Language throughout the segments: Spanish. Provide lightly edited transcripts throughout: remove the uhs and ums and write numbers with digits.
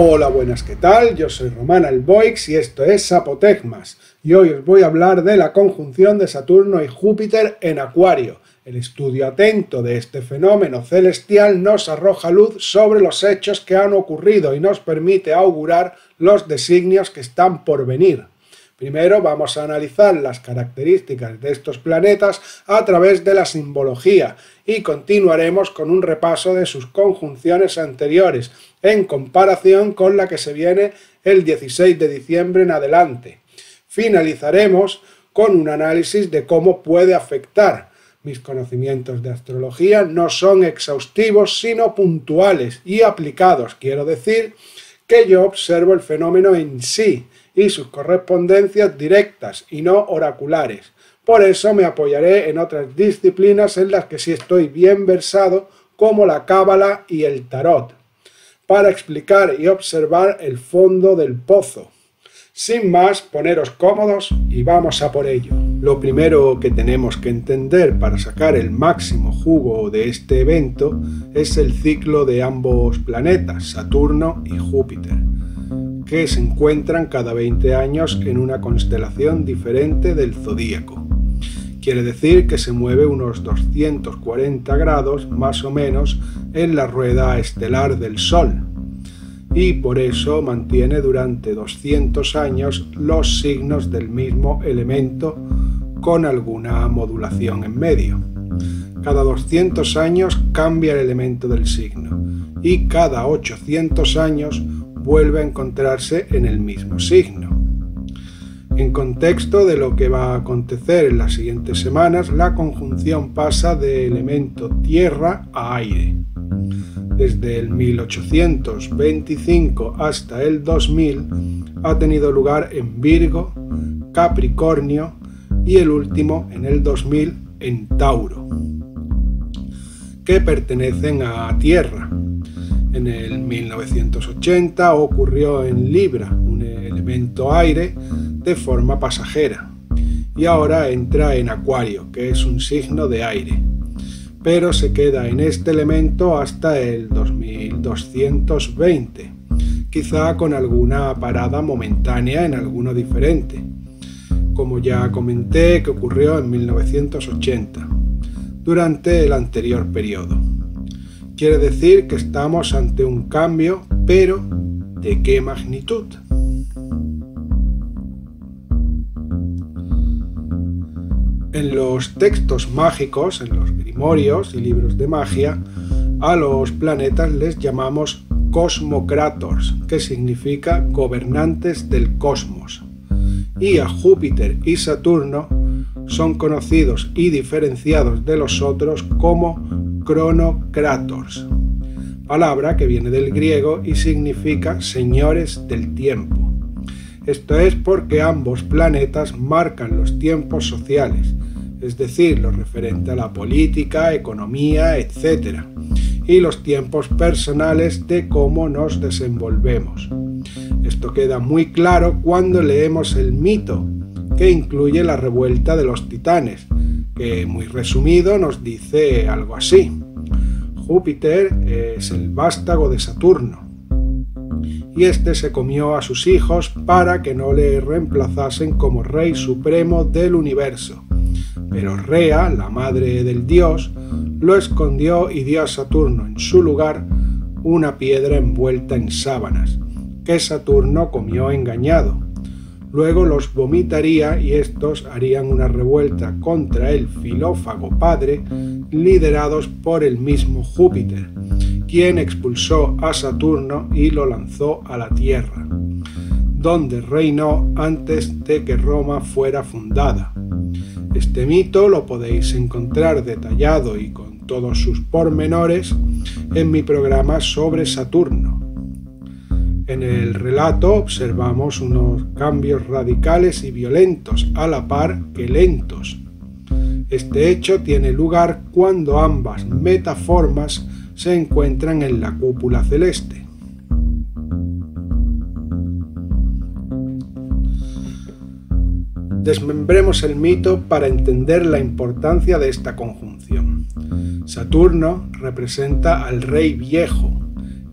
Hola, buenas, ¿qué tal? Yo soy Román Alboix y esto es Apotegmas. Y hoy os voy a hablar de la conjunción de Saturno y Júpiter en Acuario. El estudio atento de este fenómeno celestial nos arroja luz sobre los hechos que han ocurrido y nos permite augurar los designios que están por venir. Primero vamos a analizar las características de estos planetas a través de la simbología y continuaremos con un repaso de sus conjunciones anteriores en comparación con la que se viene el 16 de diciembre en adelante. Finalizaremos con un análisis de cómo puede afectar. Mis conocimientos de astrología no son exhaustivos sino puntuales y aplicados. Quiero decir que yo observo el fenómeno en sí y sus correspondencias directas y no oraculares. Por eso me apoyaré en otras disciplinas en las que sí estoy bien versado, como la cábala y el tarot, para explicar y observar el fondo del pozo. Sin más, poneros cómodos y vamos a por ello. Lo primero que tenemos que entender para sacar el máximo jugo de este evento es el ciclo de ambos planetas, Saturno y Júpiter, que se encuentran cada 20 años en una constelación diferente del zodíaco. Quiere decir que se mueve unos 240 grados más o menos en la rueda estelar del Sol, y por eso mantiene durante 200 años los signos del mismo elemento con alguna modulación en medio. Cada 200 años cambia el elemento del signo y cada 800 años vuelve a encontrarse en el mismo signo. En contexto de lo que va a acontecer en las siguientes semanas, la conjunción pasa de elemento tierra a aire. Desde el 1825 hasta el 2000 ha tenido lugar en Virgo, Capricornio y el último en el 2000 en Tauro, que pertenecen a tierra. En el 1980 ocurrió en Libra, un elemento aire, de forma pasajera, y ahora entra en Acuario, que es un signo de aire, pero se queda en este elemento hasta el 2220, quizá con alguna parada momentánea en alguno diferente, como ya comenté que ocurrió en 1980, durante el anterior periodo. Quiere decir que estamos ante un cambio, pero ¿de qué magnitud? En los textos mágicos, en los grimorios y libros de magia, a los planetas les llamamos cosmocrators, que significa gobernantes del cosmos, y a Júpiter y Saturno son conocidos y diferenciados de los otros como cronocrators, palabra que viene del griego y significa señores del tiempo. Esto es porque ambos planetas marcan los tiempos sociales, es decir, lo referente a la política, economía, etc., y los tiempos personales de cómo nos desenvolvemos. Esto queda muy claro cuando leemos el mito, que incluye la revuelta de los titanes, que muy resumido nos dice algo así. Júpiter es el vástago de Saturno, y este se comió a sus hijos para que no le reemplazasen como rey supremo del universo. Pero Rea, la madre del dios, lo escondió y dio a Saturno en su lugar una piedra envuelta en sábanas, que Saturno comió engañado. Luego los vomitaría y estos harían una revuelta contra el filófago padre, liderados por el mismo Júpiter, quien expulsó a Saturno y lo lanzó a la tierra, donde reinó antes de que Roma fuera fundada. Este mito lo podéis encontrar detallado y con todos sus pormenores en mi programa sobre Saturno. En el relato observamos unos cambios radicales y violentos, a la par que lentos. Este hecho tiene lugar cuando ambas metaformas se encuentran en la cúpula celeste. Desmembremos el mito para entender la importancia de esta conjunción. Saturno representa al rey viejo,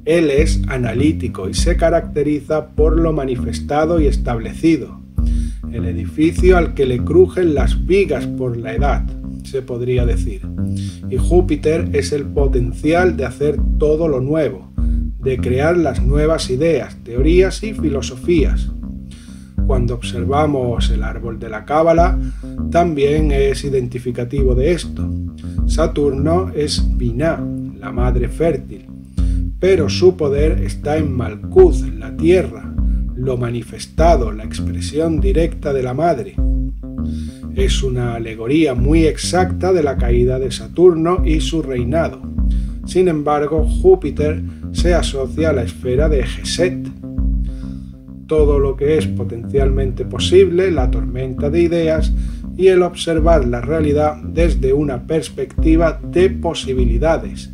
Él es analítico y se caracteriza por lo manifestado y establecido, el edificio al que le crujen las vigas por la edad, se podría decir. Y Júpiter es el potencial de hacer todo lo nuevo, de crear las nuevas ideas, teorías y filosofías. Cuando observamos el árbol de la Cábala, también es identificativo de esto. Saturno es Binah, la madre fértil, pero su poder está en Malkuth, la tierra, lo manifestado, la expresión directa de la madre. Es una alegoría muy exacta de la caída de Saturno y su reinado. Sin embargo, Júpiter se asocia a la esfera de Geset. Todo lo que es potencialmente posible, la tormenta de ideas y el observar la realidad desde una perspectiva de posibilidades.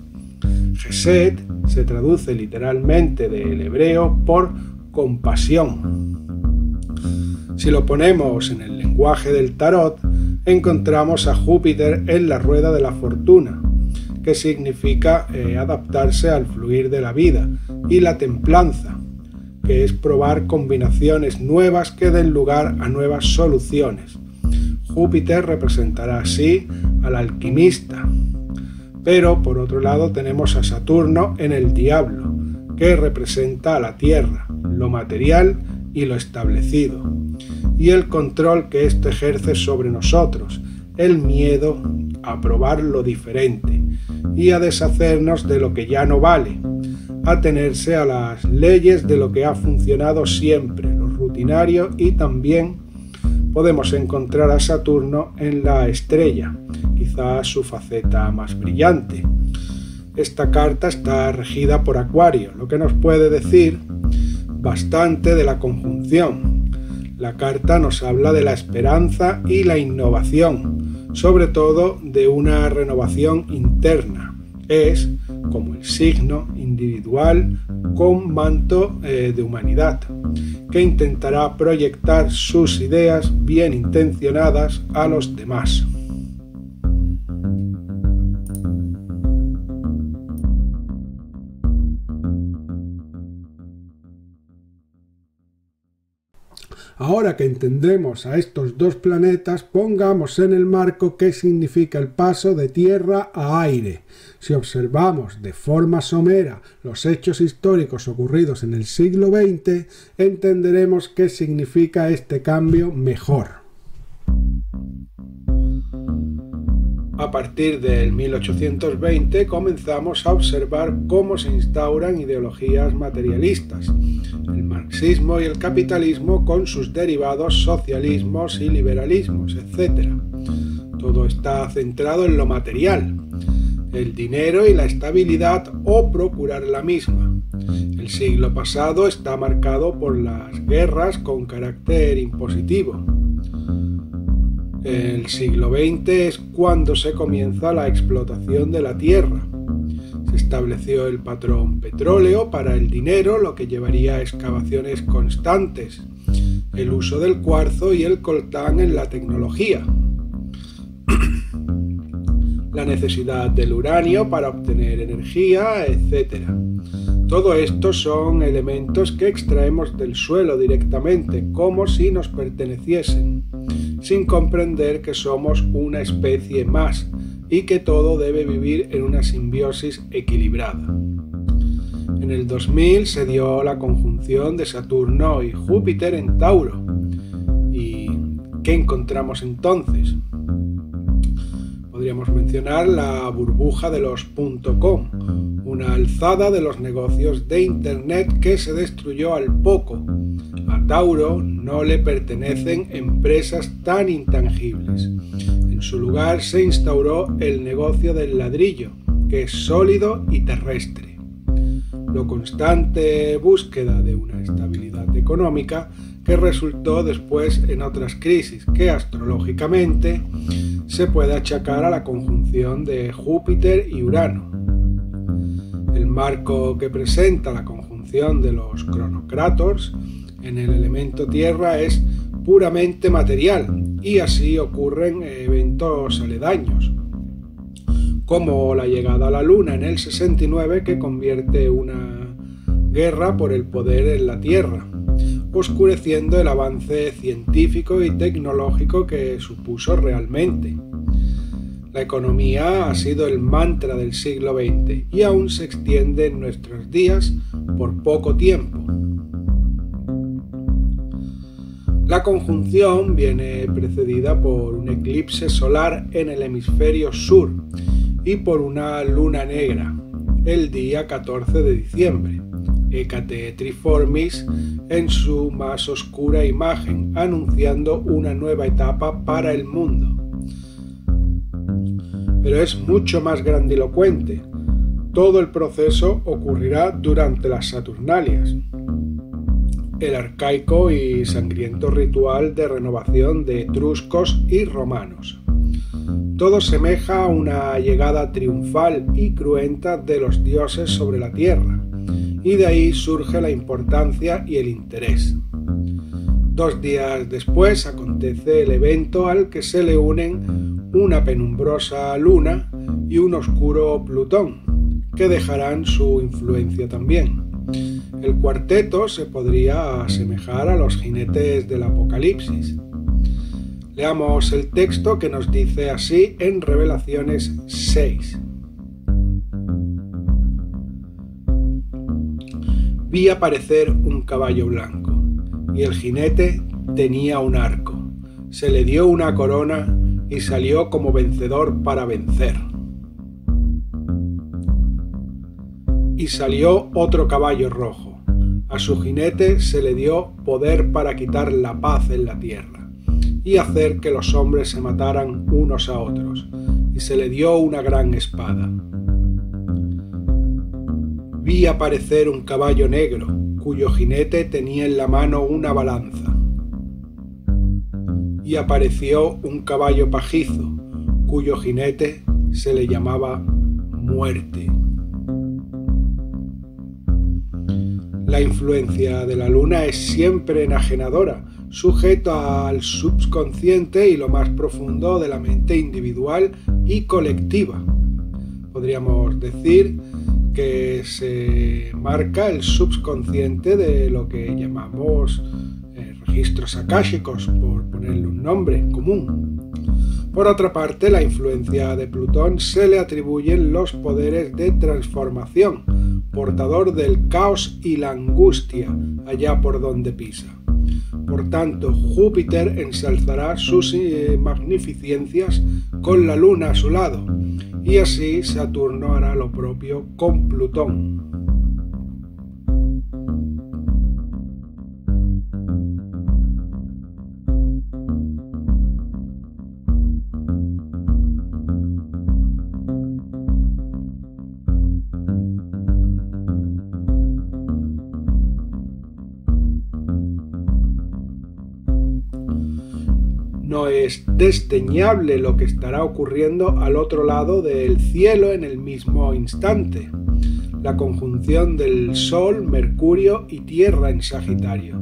Geset se traduce literalmente del hebreo por compasión. Si lo ponemos en el lenguaje del tarot, encontramos a Júpiter en la rueda de la fortuna, que significa adaptarse al fluir de la vida, y la templanza, que es probar combinaciones nuevas que den lugar a nuevas soluciones. Júpiter representará así al alquimista. Pero por otro lado tenemos a Saturno en el diablo, que representa a la tierra, lo material y lo establecido, y el control que éste ejerce sobre nosotros, el miedo a probar lo diferente y a deshacernos de lo que ya no vale, a tenerse a las leyes de lo que ha funcionado siempre, lo rutinario, y también podemos encontrar a Saturno en la estrella, quizá su faceta más brillante. Esta carta está regida por Acuario, lo que nos puede decir bastante de la conjunción. La carta nos habla de la esperanza y la innovación, sobre todo de una renovación interna. Es como el signo individual con manto de humanidad, que intentará proyectar sus ideas bien intencionadas a los demás. Ahora que entendemos a estos dos planetas, pongamos en el marco qué significa el paso de tierra a aire. Si observamos de forma somera los hechos históricos ocurridos en el siglo XX, entenderemos qué significa este cambio mejor. A partir del 1820 comenzamos a observar cómo se instauran ideologías materialistas, el marxismo y el capitalismo con sus derivados socialismos y liberalismos, etc. Todo está centrado en lo material, el dinero y la estabilidad o procurar la misma. El siglo pasado está marcado por las guerras con carácter impositivo. El siglo XX es cuando se comienza la explotación de la tierra. Se estableció el patrón petróleo para el dinero, lo que llevaría a excavaciones constantes, el uso del cuarzo y el coltán en la tecnología, la necesidad del uranio para obtener energía, etc. Todo esto son elementos que extraemos del suelo directamente, como si nos perteneciesen, sin comprender que somos una especie más y que todo debe vivir en una simbiosis equilibrada. En el 2000 se dio la conjunción de Saturno y Júpiter en Tauro. ¿Y qué encontramos entonces? Podríamos mencionar la burbuja de los .com, una alzada de los negocios de Internet que se destruyó al poco. A Tauro no le pertenecen empresas tan intangibles. En su lugar se instauró el negocio del ladrillo, que es sólido y terrestre. La constante búsqueda de una estabilidad económica que resultó después en otras crisis que astrológicamente se puede achacar a la conjunción de Júpiter y Urano. El marco que presenta la conjunción de los cronocrátoros en el elemento tierra es puramente material, y así ocurren eventos aledaños, como la llegada a la Luna en el 69, que convierte una guerra por el poder en la Tierra, oscureciendo el avance científico y tecnológico que supuso realmente. La economía ha sido el mantra del siglo XX y aún se extiende en nuestros días por poco tiempo. La conjunción viene precedida por un eclipse solar en el hemisferio sur y por una luna negra, el día 14 de diciembre, Hécate Triformis en su más oscura imagen, anunciando una nueva etapa para el mundo. Pero es mucho más grandilocuente. Todo el proceso ocurrirá durante las Saturnalias, el arcaico y sangriento ritual de renovación de etruscos y romanos. Todo semeja a una llegada triunfal y cruenta de los dioses sobre la tierra, y de ahí surge la importancia y el interés. 2 días después acontece el evento al que se le unen una penumbrosa luna y un oscuro Plutón, que dejarán su influencia también. El cuarteto se podría asemejar a los jinetes del Apocalipsis. Leamos el texto que nos dice así en Revelaciones 6. Vi aparecer un caballo blanco, y el jinete tenía un arco. Se le dio una corona y salió como vencedor para vencer. Y salió otro caballo rojo. A su jinete se le dio poder para quitar la paz en la tierra y hacer que los hombres se mataran unos a otros, y se le dio una gran espada. Vi aparecer un caballo negro, cuyo jinete tenía en la mano una balanza. Y apareció un caballo pajizo, cuyo jinete se le llamaba Muerte. La influencia de la luna es siempre enajenadora, sujeta al subconsciente y lo más profundo de la mente individual y colectiva. Podríamos decir que se marca el subconsciente de lo que llamamos registros akáshicos, por ponerle un nombre común. Por otra parte, la influencia de Plutón se le atribuyen los poderes de transformación, portador del caos y la angustia allá por donde pisa. Por tanto, Júpiter ensalzará sus magnificencias con la luna a su lado, y así Saturno hará lo propio con Plutón. No es desdeñable lo que estará ocurriendo al otro lado del cielo en el mismo instante: la conjunción del Sol, Mercurio y Tierra en Sagitario,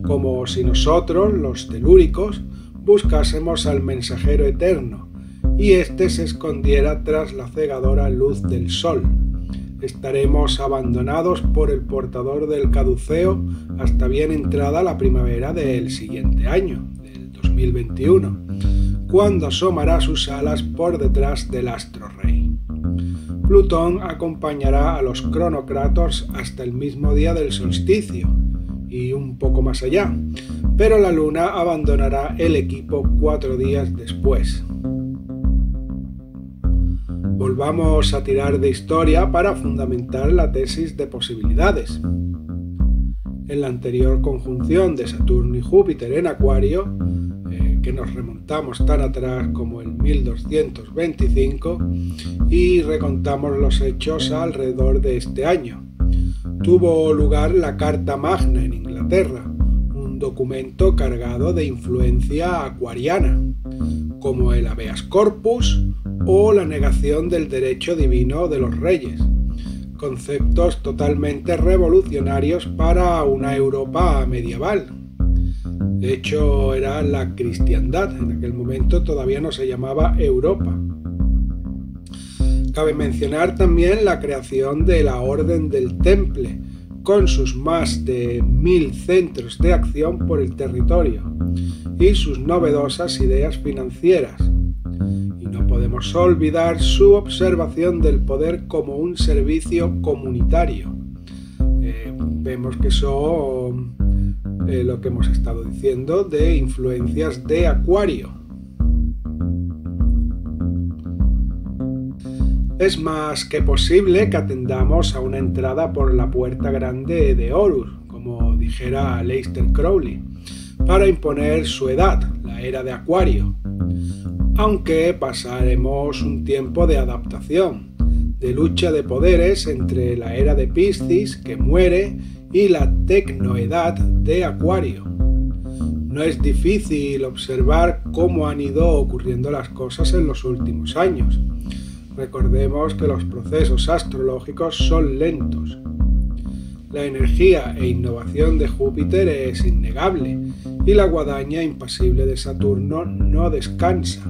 como si nosotros, los telúricos, buscásemos al mensajero eterno y éste se escondiera tras la cegadora luz del Sol. Estaremos abandonados por el portador del caduceo hasta bien entrada la primavera del siguiente año, 2021, cuando asomará sus alas por detrás del astro rey. Plutón acompañará a los cronocrátor hasta el mismo día del solsticio y un poco más allá, pero la luna abandonará el equipo 4 días después. Volvamos a tirar de historia para fundamentar la tesis de posibilidades. En la anterior conjunción de Saturno y Júpiter en Acuario, que nos remontamos tan atrás como el 1225 y recontamos los hechos alrededor de este año, tuvo lugar la Carta Magna en Inglaterra, un documento cargado de influencia acuariana, como el Habeas Corpus o la negación del derecho divino de los reyes, conceptos totalmente revolucionarios para una Europa medieval. De hecho, era la cristiandad, en aquel momento todavía no se llamaba Europa. Cabe mencionar también la creación de la Orden del Temple, con sus más de 1000 centros de acción por el territorio y sus novedosas ideas financieras. Y no podemos olvidar su observación del poder como un servicio comunitario. Vemos que son lo que hemos estado diciendo de influencias de Acuario. Es más que posible que atendamos a una entrada por la puerta grande de Horus, como dijera Aleister Crowley, para imponer su edad, la era de Acuario, aunque pasaremos un tiempo de adaptación, de lucha de poderes entre la era de Piscis, que muere, y la tecnoedad de Acuario. No es difícil observar cómo han ido ocurriendo las cosas en los últimos años. Recordemos que los procesos astrológicos son lentos. La energía e innovación de Júpiter es innegable y la guadaña impasible de Saturno no descansa.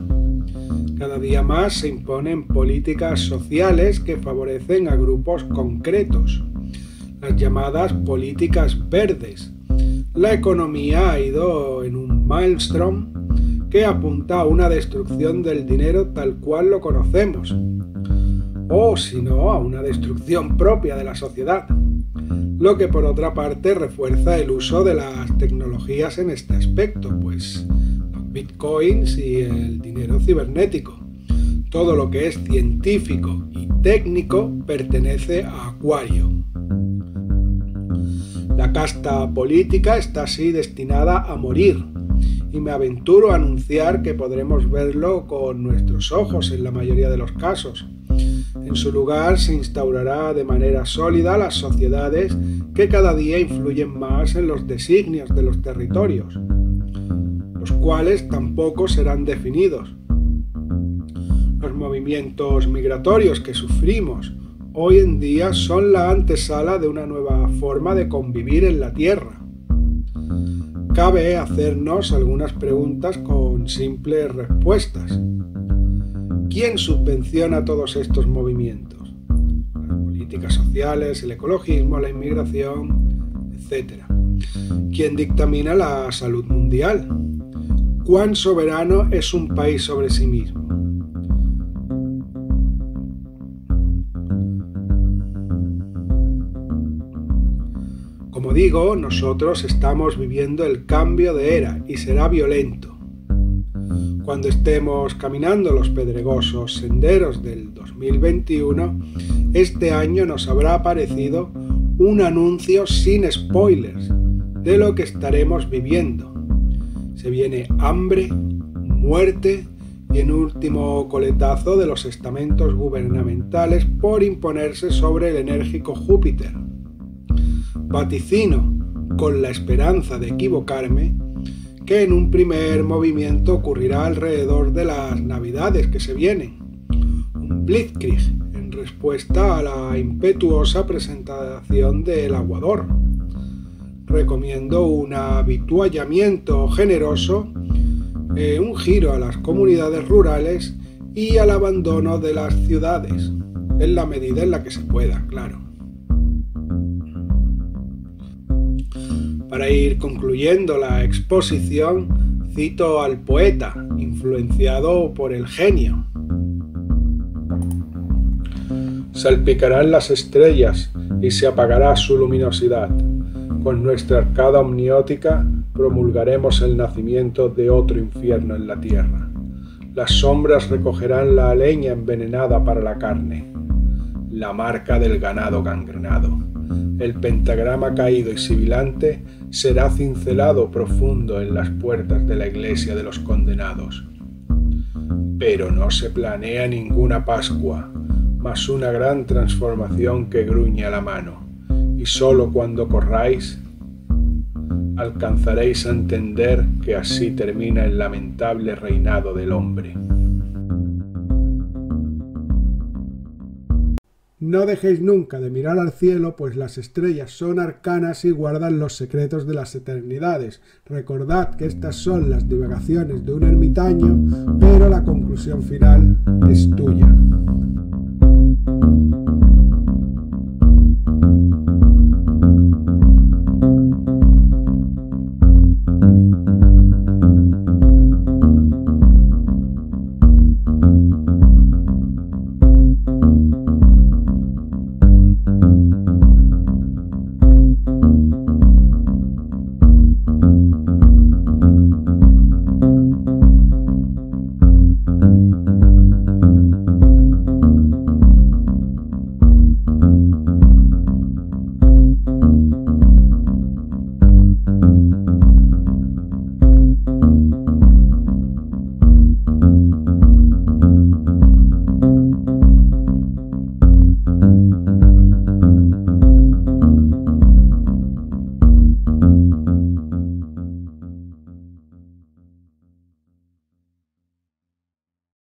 Cada día más se imponen políticas sociales que favorecen a grupos concretos, las llamadas políticas verdes. La economía ha ido en un maelstrom que apunta a una destrucción del dinero tal cual lo conocemos, o si no, a una destrucción propia de la sociedad, lo que por otra parte refuerza el uso de las tecnologías en este aspecto, pues los bitcoins y el dinero cibernético. Todo lo que es científico y técnico pertenece a Acuario. La casta política está así destinada a morir, y me aventuro a anunciar que podremos verlo con nuestros ojos en la mayoría de los casos. En su lugar se instaurará de manera sólida las sociedades que cada día influyen más en los designios de los territorios, los cuales tampoco serán definidos. Los movimientos migratorios que sufrimos hoy en día son la antesala de una nueva forma de convivir en la Tierra. Cabe hacernos algunas preguntas con simples respuestas. ¿Quién subvenciona todos estos movimientos? Las políticas sociales, el ecologismo, la inmigración, etc. ¿Quién dictamina la salud mundial? ¿Cuán soberano es un país sobre sí mismo? Como digo, nosotros estamos viviendo el cambio de era y será violento. Cuando estemos caminando los pedregosos senderos del 2021, este año nos habrá aparecido un anuncio sin spoilers de lo que estaremos viviendo. Se viene hambre, muerte y en último coletazo de los estamentos gubernamentales por imponerse sobre el enérgico Júpiter. Vaticino, con la esperanza de equivocarme, que en un primer movimiento ocurrirá alrededor de las Navidades que se vienen. Un blitzkrieg en respuesta a la impetuosa presentación del aguador. Recomiendo un avituallamiento generoso, un giro a las comunidades rurales y al abandono de las ciudades, en la medida en la que se pueda, claro. Para ir concluyendo la exposición, cito al poeta, influenciado por el genio. Salpicarán las estrellas y se apagará su luminosidad. Con nuestra arcada omniótica promulgaremos el nacimiento de otro infierno en la tierra. Las sombras recogerán la leña envenenada para la carne, la marca del ganado gangrenado. El pentagrama caído y sibilante será cincelado profundo en las puertas de la iglesia de los condenados. Pero no se planea ninguna Pascua, mas una gran transformación que gruñe a la mano, y sólo cuando corráis alcanzaréis a entender que así termina el lamentable reinado del hombre. No dejéis nunca de mirar al cielo, pues las estrellas son arcanas y guardan los secretos de las eternidades. Recordad que estas son las divagaciones de un ermitaño, pero la conclusión final es tuya.